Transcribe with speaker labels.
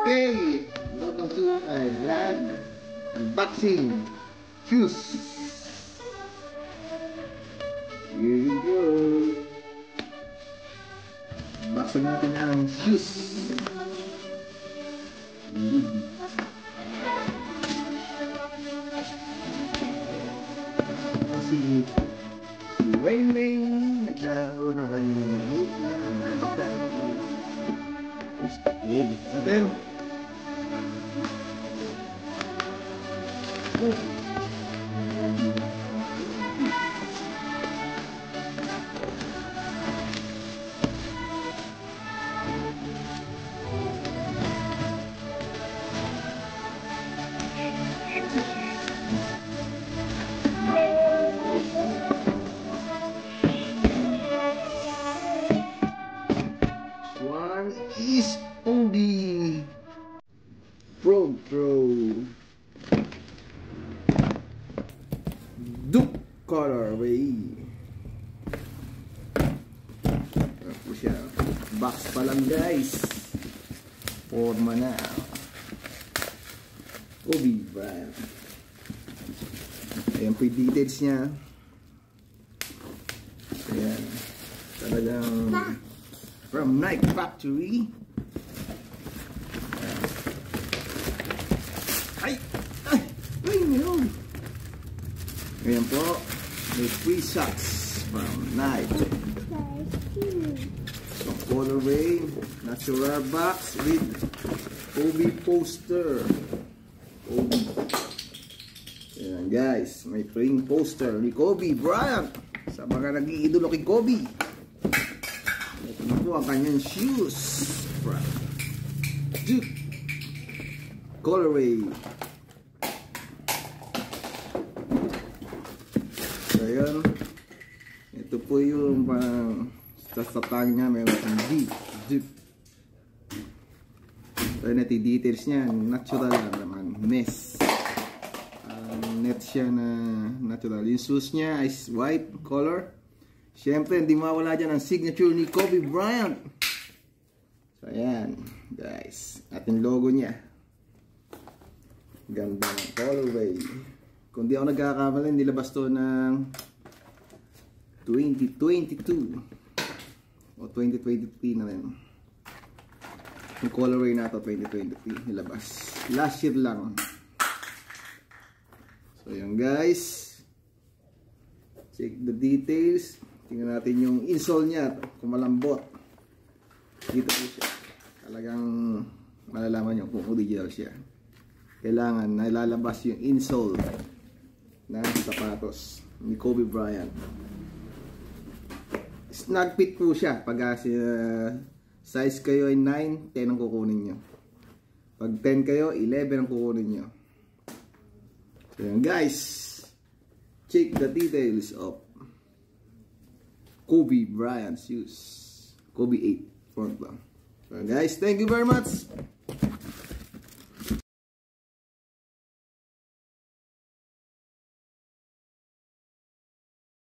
Speaker 1: Okay, welcome to vlog unboxing shoes. Here you go. Unboxing natin ang shoes. Si Wayne Wayne nagkaroon ng natin. One is only Pro Duke colorway. Ako siya. Box pa lang guys. Forma na. Kobe Bryant. Ayan po yung details niya. Ayan. Talagang from Nike Factory. Ay, no. Ayan po. May free socks from Nike. So, colorway. Natural box with Kobe poster. Kobe. Ayan guys. May free poster ni Kobe Bryant. Sa mga nag-iidolo kay Kobe. Ito po ang kanyang shoes. Duke colorway. So yun, ito po yung parang sasatangan niya, may Duke. So yun, ito yung details niya. Natural naman, mesh. Net siya na natural. Yung shoes niya is white color. Siyempre, hindi mawala dyan ang signature ni Kobe Bryant. So, ayan, guys. Ating logo niya. Ganda ng colorway. Kung di ako nagkakamali, nilabas to ng 2022. O 2023 na rin. Yung colorway na to, 2023, nilabas. Last year lang. So, ayan, guys. Check the details. Tingnan natin yung insole niya, kung malambot. Dito po siya. Talagang malalaman nyo kung original siya. Kailangan na ilalabas yung insole ng sapatos ni Kobe Bryant. Snug fit po siya. Pag size kayo ay 9, 10 ang kukunin nyo. Pag 10 kayo, 11 ang kukunin nyo. So yan guys, check the details of Kobe Bryant shoes. Kobe 8 front lang. So guys, thank you very much.